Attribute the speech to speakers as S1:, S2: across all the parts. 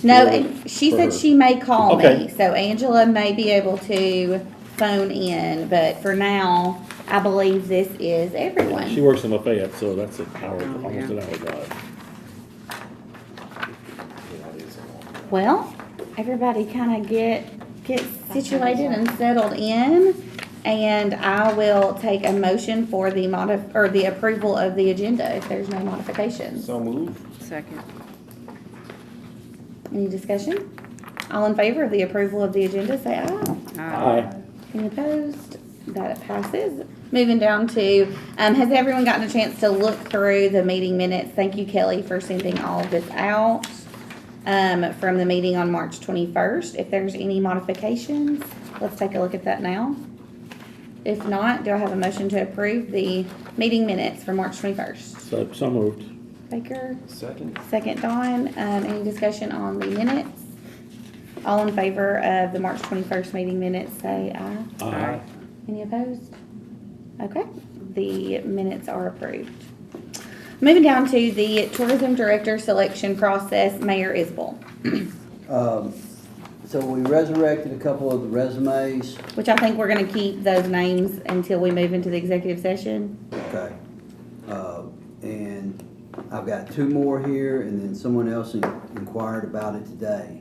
S1: No,
S2: for-
S1: and she
S2: for
S1: said
S2: her.
S1: she may call
S2: Okay.
S1: me, so Angela may be able to phone in, but for now, I believe this is everyone.
S2: She works in Lafayette, so that's an hour,
S3: Oh,
S2: almost
S3: yeah.
S2: an hour drive.
S1: Well, everybody kind of get situated and settled in, and I will take a motion for the the approval of the agenda if there's no modifications.
S4: So move.
S3: Second.
S1: Any discussion? All in favor of the approval of the agenda, say aye.
S2: Aye.
S1: Any opposed? That passes. Moving down to, has everyone gotten a chance to look through the meeting minutes? Thank you, Kelly, for sending all of this out, from the meeting on March 21st. If there's any modifications, let's take a look at that now. If not, do I have a motion to approve the meeting minutes for March 21st?
S2: So moved.
S1: Baker,
S4: Second.
S1: second Dawn. Any discussion on the minutes? All in favor of the March 21st meeting minutes, say aye.
S2: Aye.
S1: Any opposed? Okay, the minutes are approved. Moving down to the tourism director selection process, Mayor Isbell,
S5: So we resurrected a couple of the resumes.
S1: which I think we're gonna keep those names until we move into the executive session.
S5: Okay. And I've got two more here, and then someone else inquired about it today.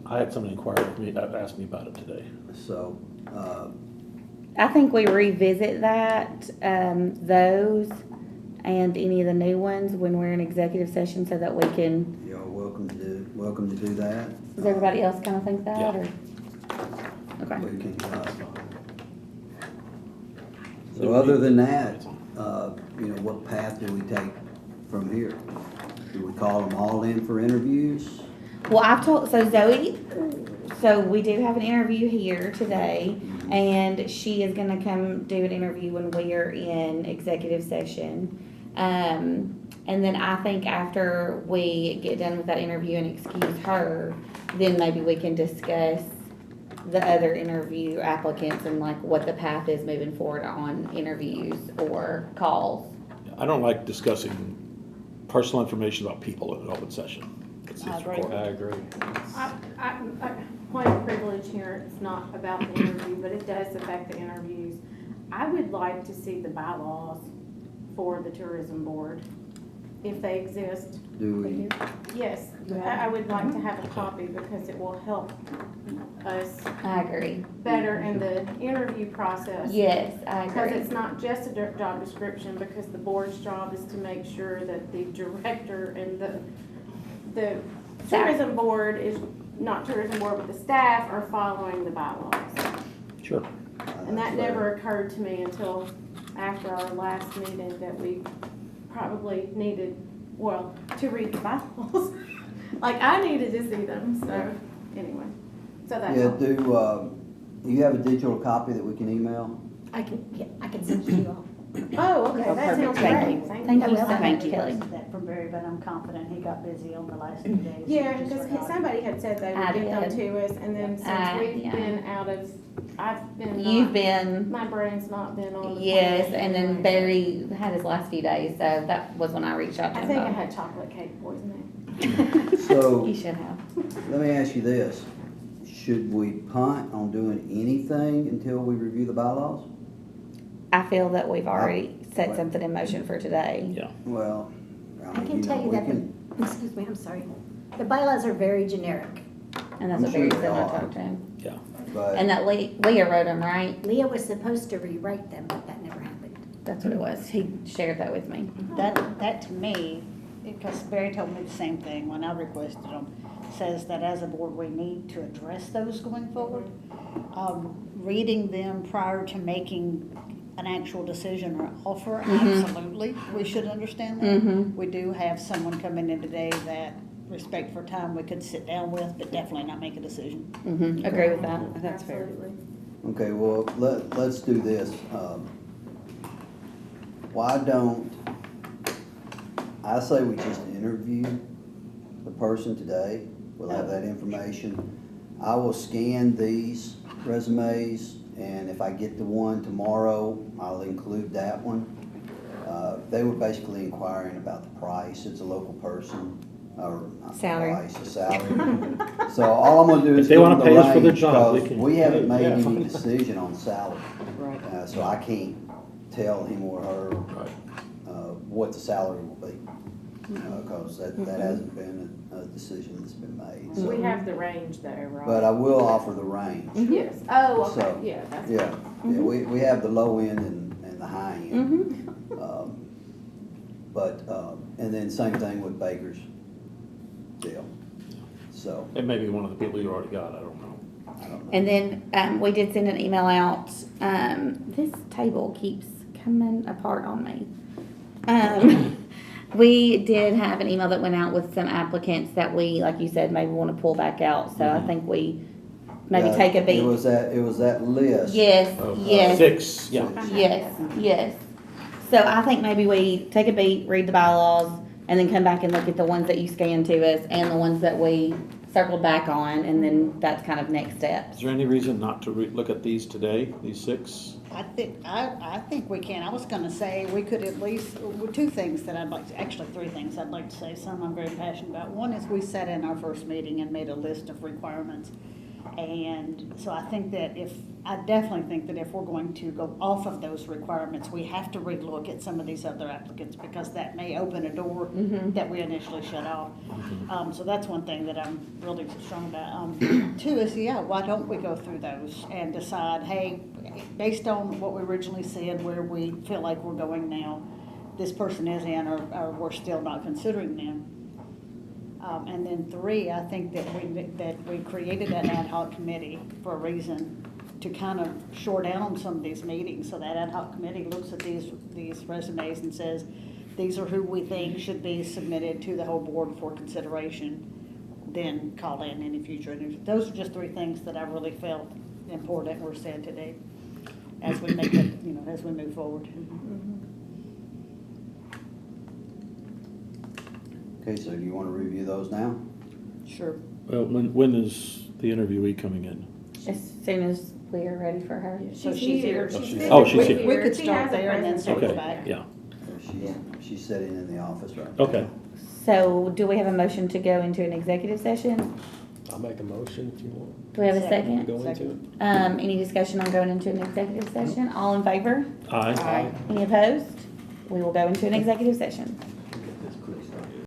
S2: I had someone inquire with me, asked me about it today.
S5: So,
S1: I think we revisit that, those and any of the new ones when we're in executive session so that we can,
S5: you're welcome to do that.
S1: does everybody else kind of think that,
S2: Yeah.
S1: or? Okay.
S5: We can, so other than that, what path do we take from here? Do we call them all in for interviews?
S1: Well, I've told, so Zoe, so we do have an interview here today, and she is gonna come do an interview when we are in executive session. And then I think after we get done with that interview and excuse her, then maybe we can discuss the other interview applicants and like what the path is moving forward on interviews or calls.
S2: I don't like discussing personal information about people in an open session. It's recorded.
S4: I agree.
S6: Point of privilege here, it's not about the interview, but it does affect the interviews. I would like to see the bylaws for the tourism board, if they exist.
S5: Do we?
S6: Yes, I would like to have a copy because it will help us
S1: I agree.
S6: better in the interview process.
S1: Yes, I
S6: Because
S1: agree.
S6: it's not just a job description, because the board's job is to make sure that the director and the
S1: Staff.
S6: tourism board is, not tourism board, but the staff are following the bylaws.
S2: Sure.
S6: And that never occurred to me until after our last meeting, that we probably needed, well, to read the bylaws. Like, I needed to see them, so, anyway. So that's
S5: Yeah,
S6: all.
S5: do you have a digital copy that we can email?
S7: I can send it to you all.
S6: Oh, okay,
S1: Oh,
S6: that
S1: perfect.
S6: sounds
S1: Thank
S6: great.
S1: you.
S6: Thank
S1: Thank
S6: you.
S1: you so
S7: Thank
S1: much,
S7: you.
S1: Kelly.
S7: That from Barry, but I'm confident he got busy on the last few days.
S6: Yeah,
S7: He just
S6: because
S7: forgot.
S6: somebody had said they
S1: I
S6: would get them
S1: did.
S6: to us, and then since we've
S1: yeah.
S6: been out of, I've been
S1: You've
S6: not,
S1: been,
S6: my brain's not been on the
S1: yes,
S6: planet
S1: and then
S6: anyway.
S1: Barry had his last few days, so that was when I reached out to
S6: I
S1: him.
S6: think I
S1: about
S6: had chocolate cake poisoning.
S1: it.
S5: So,
S1: You should have.
S5: let me ask you this. Should we punt on doing anything until we review the bylaws?
S1: I feel that we've already set something in motion for today.
S2: Yeah.
S5: Well,
S7: I can tell you
S5: we
S7: that, excuse me, I'm sorry. The bylaws are very generic.
S1: And that's
S5: I'm
S1: what Barry
S5: sure
S1: said when I
S5: they are.
S1: talked to him.
S2: Yeah.
S5: But
S1: And that Leah wrote them, right?
S7: Leah was supposed to rewrite them, but that never happened.
S1: That's what it was. He shared that with me.
S8: That to me, because Barry told me the same thing when I requested them, says that as a board, we need to address those going forward. Reading them prior to making an actual decision or offer, absolutely, we should understand that.
S1: Mhm.
S8: We do have someone coming in today that, respect for time, we could sit down with, but definitely not make a decision.
S1: Agree with that.
S3: That's fair.
S6: Absolutely.
S5: okay, well, let's do this. Why don't, I say we just interview the person today. We'll have that information. I will scan these resumes, and if I get the one tomorrow, I'll include that one. They were basically inquiring about the price. It's a local person. or not
S1: Salary.
S5: price, the salary. So all I'm gonna do
S2: If
S5: is
S2: they
S5: give
S2: wanna
S5: them
S2: pay
S5: the
S2: us for the
S5: range,
S2: job, they
S5: because
S2: can.
S5: we haven't made
S2: Yeah.
S5: any decision on salary.
S3: Right.
S5: So I can't tell him or her,
S2: Right.
S5: what the salary will be. Cause that hasn't been a decision that's been made, so.
S6: We have the range though, right?
S5: But I will offer the range.
S6: Yes, oh, okay,
S5: So,
S6: yeah, that's.
S5: Yeah, yeah, we have the low end and the high end. And then same thing with Baker's deal. So,
S2: It may be one of the people you already got, I don't know.
S5: I don't know.
S1: And then, we did send an email out, this table keeps coming apart on me. We did have an email that went out with some applicants that we, like you said, maybe wanna pull back out, so I think we maybe
S5: Yeah,
S1: take a beat.
S5: It was that list.
S1: Yes, yes.
S2: 6, yeah.
S1: Yes, yes. So I think maybe we take a beat, read the bylaws, and then come back and look at the ones that you scanned to us and the ones that we circled back on, and then that's kind of next steps.
S2: Is there any reason not to look at these today, these 6?
S8: I think we can. I was gonna say, we could at least, well, two things that I'd like to, actually three things I'd like to say, some I'm very passionate about. One is we sat in our first meeting and made a list of requirements. And so I definitely think that if we're going to go off of those requirements, we have to relook at some of these other applicants, because that may open a door that we initially shut off. So that's one thing that I'm really strong about. Two is, why don't we go through those and decide, hey, based on what we originally said, where we feel like we're going now, this person is in, or we're still not considering them. And then three, I think that we created an ad hoc committee for a reason, to kind of shore down on some of these meetings. So that ad hoc committee looks at these resumes and says, these are who we think should be submitted to the whole board for consideration, then call in any future interviews. Those are just three things that I really felt important were said today as we make it, as we move forward.
S5: Okay, so do you wanna review those now?
S8: Sure.
S2: Well, when is the interviewee coming in?
S1: As soon as we are ready for her.
S8: So
S6: She's
S8: she's
S6: here.
S8: here.
S6: She's
S2: Oh, she's
S6: here.
S2: here.
S8: We could
S6: She
S8: start
S6: has a
S8: there and then circle
S6: presentation.
S8: back.
S2: Yeah,
S5: She's sitting in the office right now.
S2: okay.
S1: So do we have a motion to go into an executive session?
S3: I'll make a motion if you want.
S1: Do we have a second?
S3: Go into it.
S8: Second.
S1: Any discussion on going into an executive session? All in favor?
S2: Aye.
S1: Any opposed? We will go into an executive session.